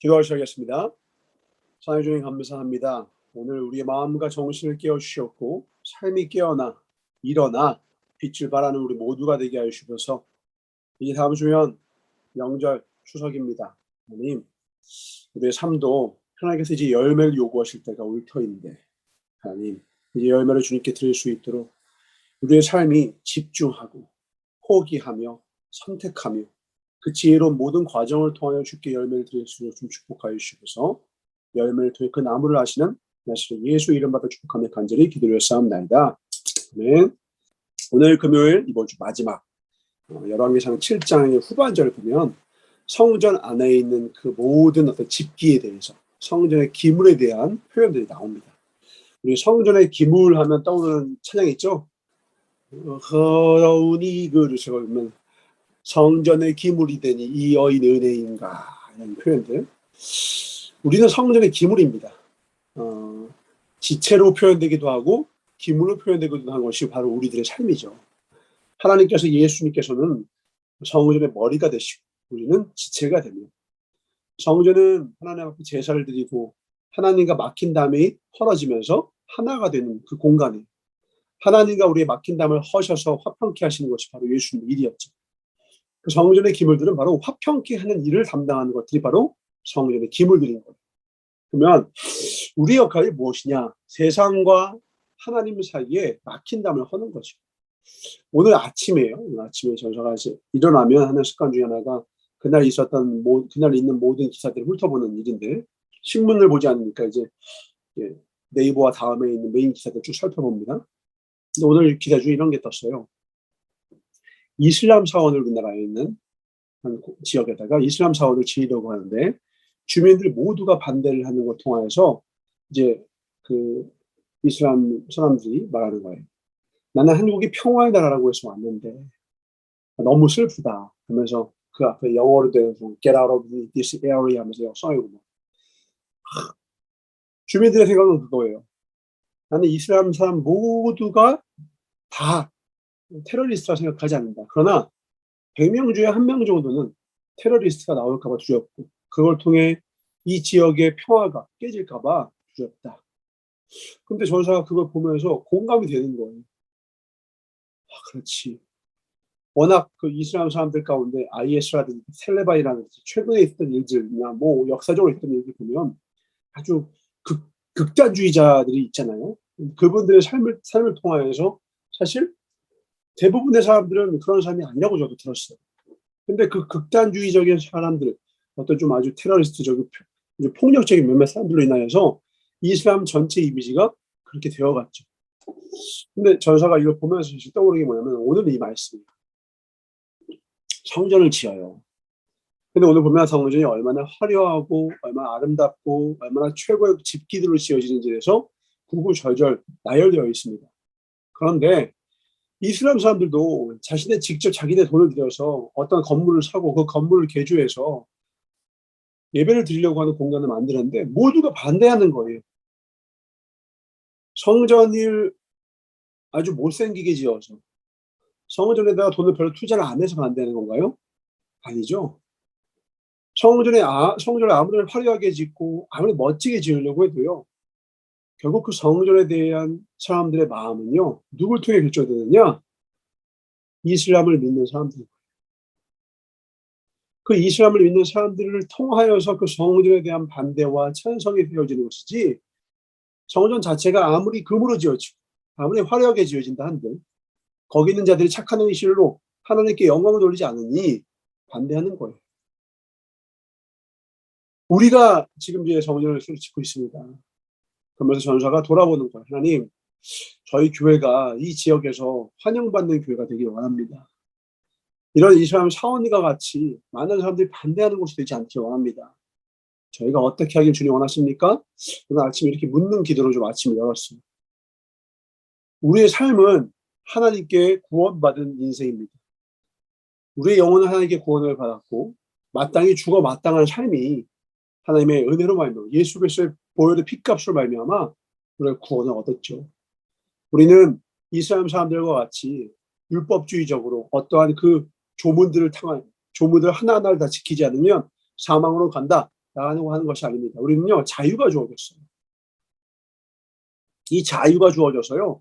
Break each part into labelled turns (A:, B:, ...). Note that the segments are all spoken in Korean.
A: 기도를 시작하겠습니다. 사랑해 주님 감사합니다. 오늘 우리의 마음과 정신을 깨워주셨고 삶이 깨어나 일어나 빛을 발하는 우리 모두가 되게 하여 주셔서 이 다음 주면 명절 추석입니다. 하나님, 우리의 삶도 하나님께서 이제 열매를 요구하실 때가 올 터인데 하나님, 이제 열매를 주님께 드릴 수 있도록 우리의 삶이 집중하고 포기하며 선택하며 그 지혜로운 모든 과정을 통하여 주께 열매를 드릴 수 있도록 좀 축복하여 주셔서 열매를 통해 그 나무를 하시는 나시로 예수 이름 받아 축복하며 간절히 기도드렸사옵나이다. 아멘. 오늘 금요일 이번 주 마지막 열왕기상 7장의 후반절을 보면 성전 안에 있는 그 모든 어떤 집기에 대해서 성전의 기물에 대한 표현들이 나옵니다. 우리 성전의 기물 하면 떠오르는 찬양 있죠? 더러운 이그를 제가 보면 성전의 기물이 되니 이 여인 은혜인가 이런 표현들. 우리는 성전의 기물입니다. 지체로 표현되기도 하고 기물로 표현되기도 하는 것이 바로 우리들의 삶이죠. 하나님께서 예수님께서는 성전의 머리가 되시고 우리는 지체가 되며 성전은 하나님 앞에 제사를 드리고 하나님과 막힌 담이 헐어지면서 하나가 되는 그 공간에 하나님과 우리의 막힌 담을 허셔서 화평케 하시는 것이 바로 예수님의 일이었죠. 그 성전의 기물들은 바로 화평케 하는 일을 담당하는 것들이 바로 성전의 기물들인 거예요. 그러면 우리 역할이 무엇이냐? 세상과 하나님 사이에 막힌 담을 허는 거죠. 오늘 아침에요. 오늘 아침에 전사가 일어나면 하는 습관 중에 하나가 그날 있는 모든 기사들을 훑어보는 일인데 신문을 보지 않으니까 이제 네이버와 다음에 있는 메인 기사들 쭉 살펴봅니다. 근데 오늘 기사 중에 이런 게 떴어요. 이슬람 사원을 우리나라에 있는 한 지역에다가 이슬람 사원을 지으려고 하는데 주민들 모두가 반대를 하는 걸 통하여서 이제 그 이슬람 사람들이 말하는 거예요. 나는 한국이 평화의 나라라고 해서 왔는데 너무 슬프다 하면서 그 앞에 영어로 된 Get out of this area 하면서 써요. 주민들의 생각은 그거예요. 나는 이슬람 사람 모두가 다 테러리스트라 생각하지 않는다. 그러나 100명 중에 1명 정도는 테러리스트가 나올까 봐 두렵고 그걸 통해 이 지역의 평화가 깨질까 봐 두렵다. 근데 전사가 그걸 보면서 공감이 되는 거예요. 그렇지. 워낙 그 이슬람 사람들 가운데 IS라든지 텔레반이라든지 최근에 있던 일들이나 뭐 역사적으로 있던 일들 보면 아주 극단주의자들이 있잖아요. 그분들의 삶을 통하여서 사실 대부분의 사람들은 그런 사람이 아니라고 저도 들었어요. 근데 그 극단주의적인 사람들, 어떤 좀 아주 테러리스트적인 폭력적인 몇몇 사람들로 인하여서 이슬람 전체 이미지가 그렇게 되어갔죠. 근데 전사가 이걸 보면서 떠오르는 게 뭐냐면 오늘 이 말씀이에요. 성전을 지어요. 근데 오늘 보면 성전이 얼마나 화려하고 얼마나 아름답고 얼마나 최고의 집기들로 지어지는지에 대해서 구구절절 나열되어 있습니다. 그런데 이슬람 사람들도 직접 자기네 돈을 들여서 어떤 건물을 사고 그 건물을 개조해서 예배를 드리려고 하는 공간을 만드는데 모두가 반대하는 거예요. 성전을 아주 못생기게 지어서 성전에다가 돈을 별로 투자를 안 해서 반대하는 건가요? 아니죠. 성전을 아무리 화려하게 짓고 아무리 멋지게 지으려고 해도요. 결국 그 성전에 대한 사람들의 마음은요. 누굴 통해 결정되느냐? 이슬람을 믿는 사람들. 그 이슬람을 믿는 사람들을 통하여서 그 성전에 대한 반대와 찬성이 되어지는 것이지 성전 자체가 아무리 금으로 지어지고 아무리 화려하게 지어진다 한들 거기 있는 자들이 착한 행실로 하나님께 영광을 돌리지 않으니 반대하는 거예요. 우리가 지금 이제 성전을 짓고 있습니다. 그러면서 전사가 돌아보는 거예요. 하나님, 저희 교회가 이 지역에서 환영받는 교회가 되길 원합니다. 이런 이슬람 사원과 같이 많은 사람들이 반대하는 곳이 되지 않길 원합니다. 저희가 어떻게 하길 주님 원하십니까? 오늘 아침에 이렇게 묻는 기도로 좀 아침을 열었어요. 우리의 삶은 하나님께 구원받은 인생입니다. 우리의 영혼은 하나님께 구원을 받았고 마땅히 죽어 마땅한 삶이 하나님의 은혜로 말미암아 예수 그리스도의 보혈의 핏값으로 말미암아 우리가 구원을 얻었죠. 우리는 이슬람 사람들과 같이 율법주의적으로 어떠한 그 조문들 하나하나를 다 지키지 않으면 사망으로 간다. 나가는 하는 것이 아닙니다. 우리는요, 자유가 주어졌어요. 이 자유가 주어져서요,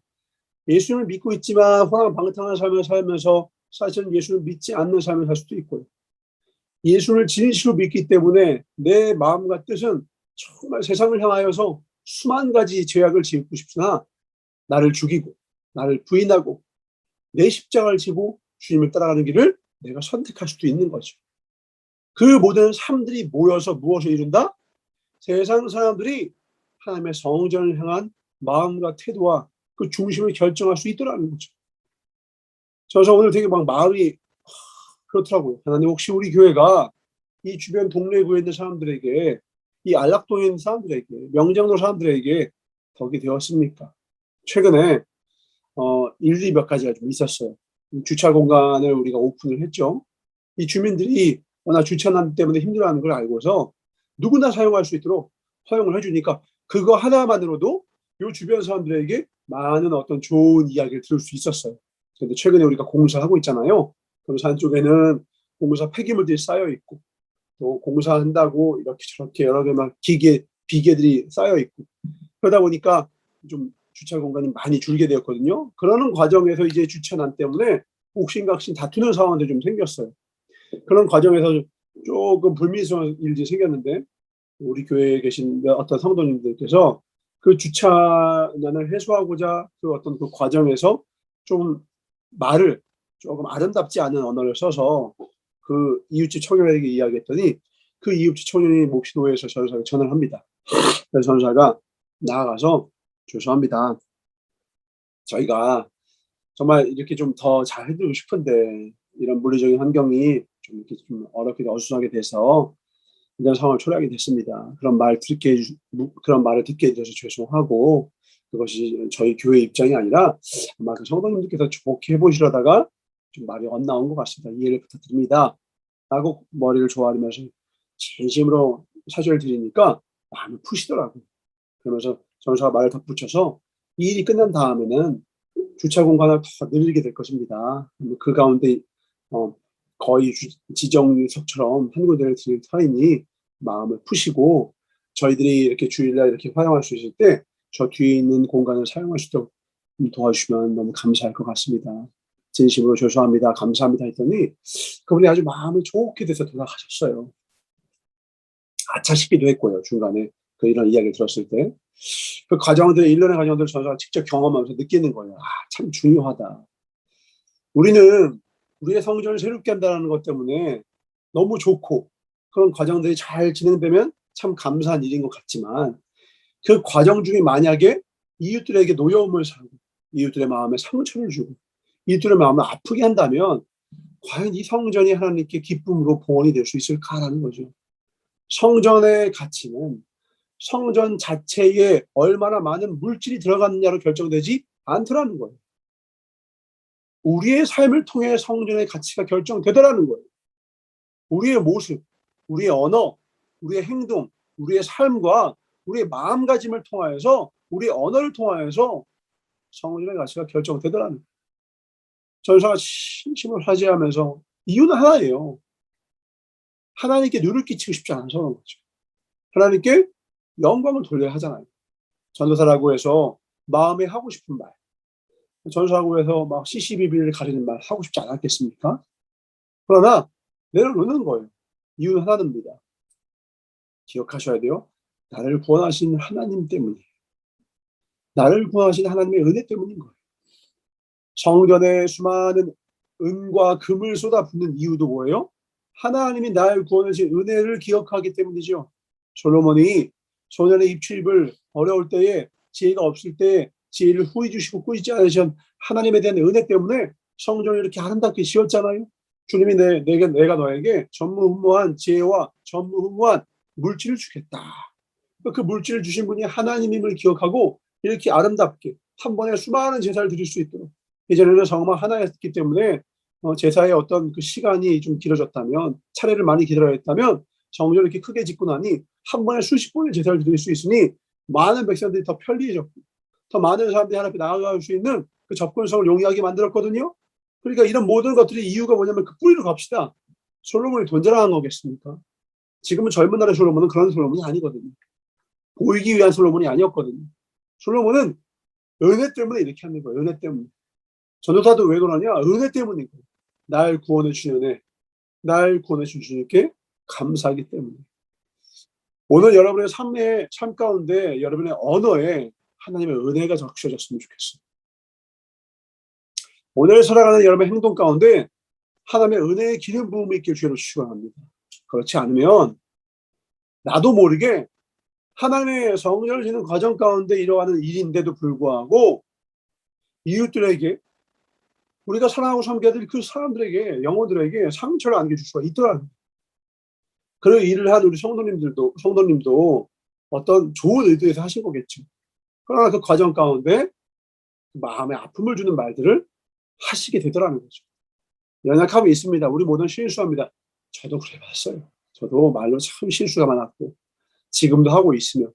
A: 예수님을 믿고 있지만 호랑방탕한 삶을 살면서 사실은 예수를 믿지 않는 삶을 살 수도 있고요. 예수를 진실로 믿기 때문에 내 마음과 뜻은 정말 세상을 향하여서 수만 가지 죄악을 짓고 싶으나 나를 죽이고 나를 부인하고 내 십자가를 지고 주님을 따라가는 길을 내가 선택할 수도 있는 거죠. 그 모든 삶들이 모여서 무엇을 이룬다? 세상 사람들이 하나님의 성전을 향한 마음과 태도와 그 중심을 결정할 수 있더라는 거죠. 그래서 오늘 되게 막 마음이 그렇더라고요. 하나님, 혹시 우리 교회가 이 주변 동네 구에 있는 사람들에게, 이 안락동에 있는 사람들에게, 명장로 사람들에게 덕이 되었습니까? 최근에 일이 몇 가지가 좀 있었어요. 주차 공간을 우리가 오픈을 했죠. 이 주민들이 워낙 주차난 때문에 힘들어하는 걸 알고서 누구나 사용할 수 있도록 허용을 해주니까 그거 하나만으로도 이 주변 사람들에게 많은 어떤 좋은 이야기를 들을 수 있었어요. 그런데 최근에 우리가 공사하고 있잖아요. 그럼 쪽에는 공사 폐기물들이 쌓여 있고 또 공사한다고 이렇게 저렇게 여러 개 막 비계들이 쌓여 있고 그러다 보니까 좀 주차 공간이 많이 줄게 되었거든요. 그러는 과정에서 이제 주차난 때문에 옥신각신 다투는 상황도 좀 생겼어요. 그런 과정에서 조금 불미스러운 일이 생겼는데 우리 교회에 계신 어떤 성도님들께서 그 주차난을 해소하고자 그 어떤 그 과정에서 좀 말을 조금 아름답지 않은 언어를 써서 그 이웃집 청년에게 이야기했더니 그 이웃집 청년이 몹시 노예해서 전사에 전화를 합니다. 그래서 전사가 나아가서 죄송합니다. 저희가 정말 이렇게 좀 더 잘 해드리고 싶은데 이런 물리적인 환경이 좀 이렇게 좀 어렵게 어수선하게 돼서 이런 상황을 초래하게 됐습니다. 그런 말을 듣게 해주셔서 죄송하고 그것이 저희 교회 입장이 아니라 아마 그 성도님들께서 좋게 해보시려다가 좀 말이 엇나온 것 같습니다. 이해를 부탁드립니다. 라고 머리를 조아리면서 진심으로 사죄를 드리니까 마음이 푸시더라고요. 그러면서 전사가 말을 덧붙여서 이 일이 끝난 다음에는 주차 공간을 더 늘리게 될 것입니다. 그 가운데 거의 지정석처럼 한 군데를 드릴 터이니 마음을 푸시고 저희들이 이렇게 주일날 이렇게 활용할 수 있을 때 저 뒤에 있는 공간을 사용할 수 있도록 도와주시면 너무 감사할 것 같습니다. 진심으로 죄송합니다. 감사합니다 했더니 그분이 아주 마음이 좋게 돼서 돌아가셨어요. 아차 싶기도 했고요. 중간에 그 이런 이야기를 들었을 때. 그 과정들, 일련의 과정들을 저가 직접 경험하면서 느끼는 거예요. 참 중요하다. 우리는 우리의 성전을 새롭게 한다는 것 때문에 너무 좋고 그런 과정들이 잘 진행되면 참 감사한 일인 것 같지만 그 과정 중에 만약에 이웃들에게 노여움을 사고 이웃들의 마음에 상처를 주고 이웃들의 마음을 아프게 한다면 과연 이 성전이 하나님께 기쁨으로 봉헌이 될 수 있을까라는 거죠. 성전의 가치는 성전 자체에 얼마나 많은 물질이 들어갔느냐로 결정되지 않더라는 거예요. 우리의 삶을 통해 성전의 가치가 결정되더라는 거예요. 우리의 모습, 우리의 언어, 우리의 행동, 우리의 삶과 우리의 마음가짐을 통하여서 우리의 언어를 통하여서 성전의 가치가 결정되더라는 거예요. 전사가 진심을 화제하면서 이유는 하나예요. 하나님께 누를 끼치고 싶지 않아서 그런 거죠. 하나님께 영광을 돌려야 하잖아요. 전도사라고 해서 마음에 하고 싶은 말, 전도사라고 해서 막 CCBB를 가리는 말 하고 싶지 않았겠습니까? 그러나 내려놓는 거예요. 이유는 하나입니다. 기억하셔야 돼요. 나를 구원하신 하나님 때문이에요. 나를 구원하신 하나님의 은혜 때문인 거예요. 성전에 수많은 은과 금을 쏟아붓는 이유도 뭐예요? 하나님이 나를 구원하신 은혜를 기억하기 때문이죠. 솔로몬이 소년의 입출입을 어려울 때에 지혜가 없을 때 지혜를 후히 주시고 꾸짖지 않으신 하나님에 대한 은혜 때문에 성전을 이렇게 아름답게 지었잖아요. 주님이 내가 너에게 전무후무한 지혜와 전무후무한 물질을 주겠다. 그 물질을 주신 분이 하나님임을 기억하고 이렇게 아름답게 한 번에 수많은 제사를 드릴 수 있도록 예전에는 정말 하나였기 때문에 제사의 어떤 그 시간이 좀 길어졌다면 차례를 많이 기다려야 했다면 성전을 이렇게 크게 짓고 나니 한 번에 수십 번의 제사를 드릴 수 있으니 많은 백성들이 더 편리해졌고 더 많은 사람들이 하나님 앞에 나아갈 수 있는 그 접근성을 용이하게 만들었거든요. 그러니까 이런 모든 것들이 이유가 뭐냐면 그 뿌리로 갑시다. 솔로몬이 돈 자랑한 거겠습니까? 지금은 젊은 날의 솔로몬은 그런 솔로몬이 아니거든요. 보이기 위한 솔로몬이 아니었거든요. 솔로몬은 은혜 때문에 이렇게 하는 거예요. 은혜 때문에. 전도사도 왜 그러냐? 은혜 때문인 거예요. 날 구원해 주신 은혜, 날 구원해 주신 주님께 감사하기 때문에. 오늘 여러분의 삶 가운데 여러분의 언어에 하나님의 은혜가 적셔졌으면 좋겠어요. 오늘 살아가는 여러분의 행동 가운데 하나님의 은혜의 기름 부음이 있길 주로 축원합니다. 그렇지 않으면 나도 모르게 하나님의 성전을 짓는 과정 가운데 일어나는 일인데도 불구하고 이웃들에게 우리가 사랑하고 섬겨야 될 그 사람들에게 영혼들에게 상처를 안겨줄 수가 있더라는 거예요. 그 일을 한 우리 성도님도 어떤 좋은 의도에서 하신 거겠죠. 그러나 그 과정 가운데 마음에 아픔을 주는 말들을 하시게 되더라는 거죠. 연약함이 있습니다. 우리 모두는 실수합니다. 저도 그래봤어요. 저도 말로 참 실수가 많았고 지금도 하고 있으며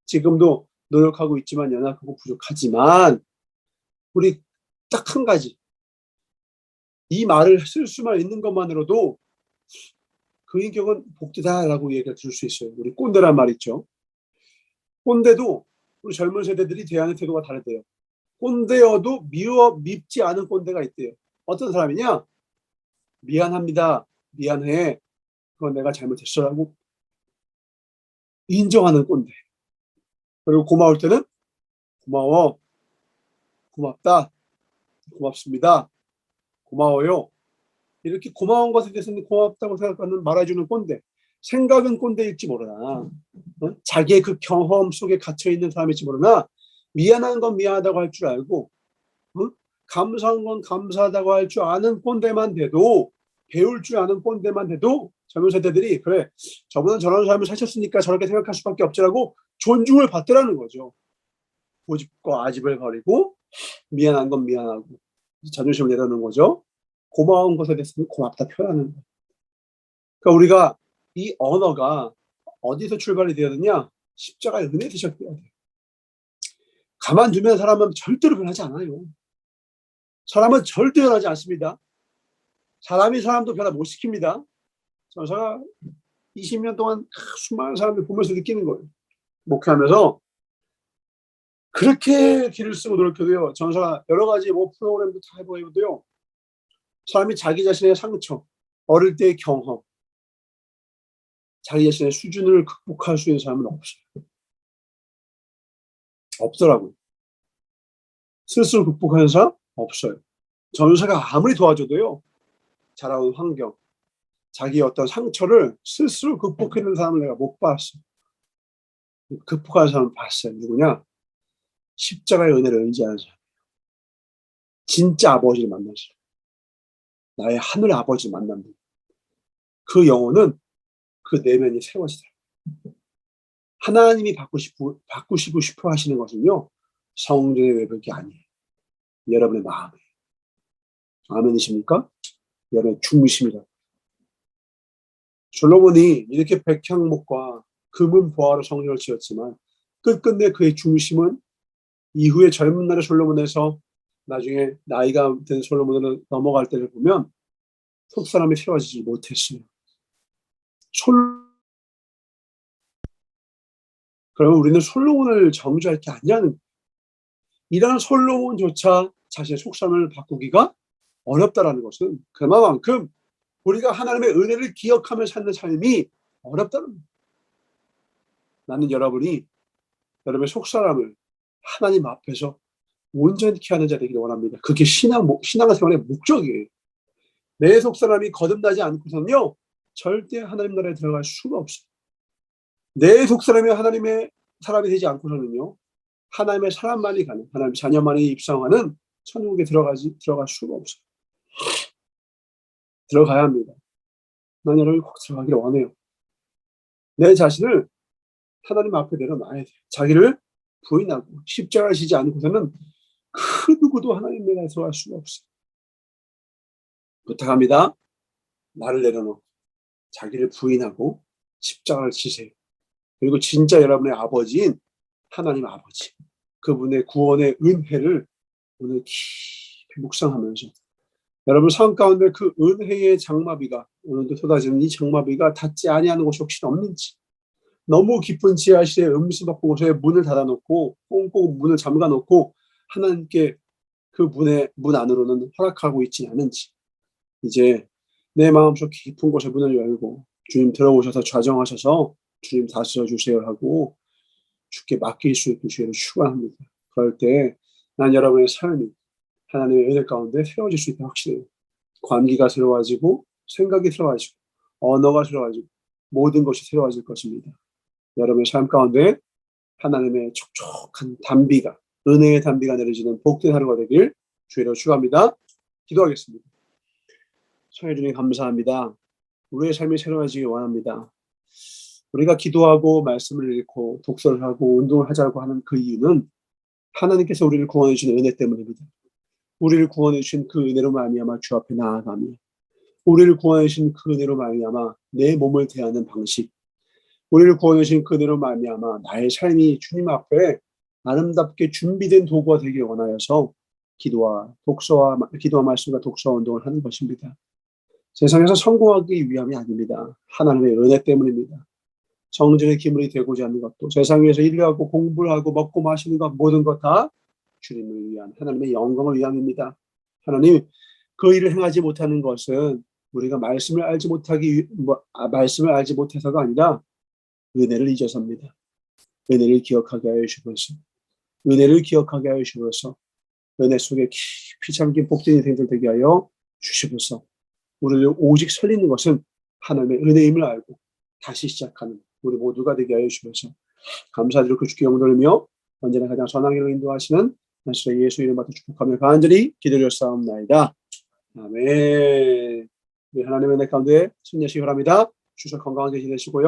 A: 지금도 노력하고 있지만 연약하고 부족하지만 우리 딱 한 가지 이 말을 쓸 수만 있는 것만으로도 그 인격은 복되다라고 얘기를 들을 수 있어요. 우리 꼰대란 말 있죠. 꼰대도 우리 젊은 세대들이 대하는 태도가 다르대요. 꼰대여도 밉지 않은 꼰대가 있대요. 어떤 사람이냐? 미안합니다. 미안해. 그건 내가 잘못했어라고 인정하는 꼰대. 그리고 고마울 때는 고마워. 고맙다. 고맙습니다. 고마워요. 이렇게 고마운 것에 대해서는 고맙다고 생각하는 말해주는 꼰대. 생각은 꼰대일지 모르나 자기의 그 경험 속에 갇혀있는 사람일지 모르나 미안한 건 미안하다고 할 줄 알고 감사한 건 감사하다고 할 줄 아는 꼰대만 돼도 배울 줄 아는 꼰대만 돼도 젊은 세대들이 그래 저분은 저런 삶을 사셨으니까 저렇게 생각할 수밖에 없지라고 존중을 받더라는 거죠. 고집과 아집을 버리고 미안한 건 미안하고 자존심을 내려놓는 거죠. 고마운 것에 대해서는 고맙다 표현하는 거예요. 그러니까 우리가 이 언어가 어디서 출발이 되어야 되냐? 십자가의 은혜 되셨대야 돼요. 가만두면 사람은 절대로 변하지 않아요. 사람은 절대 변하지 않습니다. 사람이 사람도 변화 못 시킵니다. 제가 20년 동안 수많은 사람들 보면서 느끼는 거예요. 목회하면서 그렇게 길을 쓰고 노력해도요. 전사가 여러 가지 프로그램도 다 해보고도요. 사람이 자기 자신의 상처, 어릴 때의 경험, 자기 자신의 수준을 극복할 수 있는 사람은 없어요. 없더라고요. 스스로 극복하는 사람 없어요. 전사가 아무리 도와줘도요. 자라온 환경, 자기의 어떤 상처를 스스로 극복해내는 사람을 내가 못 봤어요. 극복하는 사람을 봤어요. 누구냐? 십자가의 은혜를 의지하는 사람. 진짜 아버지를 만난 사람. 나의 하늘 아버지를 만난 분. 그 영혼은 그 내면이 세워지더라고요. 하나님이 바꾸시고 싶어 하시는 것은요. 성전의 외벽이 아니에요. 여러분의 마음이에요. 아멘이십니까? 여러분의 중심이다. 솔로몬이 이렇게 백향목과 금은 보화로 성전을 지었지만 끝끝내 그의 중심은 이후에 젊은 날의 솔로몬에서 나중에 나이가 된 솔로몬으로 넘어갈 때를 보면 속사람이 세워지지 못했어요. 그러면 우리는 솔로몬을 정죄할 게 아니냐는 이런 솔로몬조차 자신의 속사람을 바꾸기가 어렵다라는 것은 그만큼 우리가 하나님의 은혜를 기억하며 사는 삶이 어렵다는 거예요. 나는 여러분이 여러분의 속사람을 하나님 앞에서 온전케 하는 자 되기를 원합니다. 그게 신앙생활의 목적이에요. 내 속사람이 거듭나지 않고서는요. 절대 하나님 나라에 들어갈 수가 없어요. 내 속사람이 하나님의 사람이 되지 않고서는요. 하나님의 사람만이 가는, 하나님의 자녀만이 입성하는 천국에 들어갈 수가 없어요. 들어가야 합니다. 난 여러분이 꼭 들어가기를 원해요. 내 자신을 하나님 앞에 내려놔야 돼요. 자기를 부인하고 십자가를 지지 않고서는 그 누구도 하나님 나라에 들어갈 수가 없어요. 부탁합니다. 나를 내려놓고 자기를 부인하고 십자가를 지세요. 그리고 진짜 여러분의 아버지인 하나님 아버지, 그분의 구원의 은혜를 오늘 깊이 묵상하면서 여러분 삶 가운데 그 은혜의 장마비가 오늘도 쏟아지는 이 장마비가 닿지 아니하는 곳이 혹시 없는지, 너무 깊은 지하실에 음수박한 곳에 문을 닫아놓고 꽁꽁 문을 잠가놓고 하나님께 그 문 안으로는 허락하고 있지 않은지, 이제 내 마음속 깊은 곳에 문을 열고 주님 들어오셔서 좌정하셔서 주님 다스려 주세요 하고 주께 맡길 수 있는 주의를 축원합니다. 그럴 때 난 여러분의 삶이 하나님의 은혜 가운데 새로워질 수 있다 확실해요. 관계가 새로워지고 생각이 새로워지고 언어가 새로워지고 모든 것이 새로워질 것입니다. 여러분의 삶 가운데 하나님의 촉촉한 단비가, 은혜의 단비가 내려지는 복된 하루가 되길 주의로 축원합니다. 기도하겠습니다. 성령 주님 감사합니다. 우리의 삶이 새로워지기 원합니다. 우리가 기도하고 말씀을 읽고 독서를 하고 운동을 하자고 하는 그 이유는 하나님께서 우리를 구원해 주신 은혜 때문입니다. 우리를 구원해 주신 그 은혜로 말미암아 주 앞에 나아가며, 우리를 구원해 주신 그 은혜로 말미암아 내 몸을 대하는 방식, 우리를 구원해 주신 그 은혜로 말미암아 나의 삶이 주님 앞에 아름답게 준비된 도구가 되길 원하여서 기도와 말씀과 독서와 운동을 하는 것입니다. 세상에서 성공하기 위함이 아닙니다. 하나님의 은혜 때문입니다. 성전의 기물이 되고자 하는 것도, 세상 위에서 일을 하고 공부를 하고 먹고 마시는 것, 모든 것 다 주님을 위한, 하나님의 영광을 위함입니다. 하나님, 그 일을 행하지 못하는 것은 우리가 말씀을 알지 못해서가 아니라 은혜를 잊어서입니다. 은혜를 기억하게 하여 주셔서, 은혜를 기억하게 하여 주셔서 은혜 속에 깊이 잠긴 복된 인생들 되게 하여 주시면서 우리를 오직 살리는 것은 하나님의 은혜임을 알고 다시 시작하는 우리 모두가 되게 하여 주셔서 감사드리고 주께 영광 돌리며 언제나 가장 선한 길로 인도하시는 나시의 예수 이름 받아 축복하며 간절히 기도드렸사옵나이다. 아멘. 하나님의 은혜 가운데 승리하시기 바랍니다. 주셔서 건강하게 지내시고요.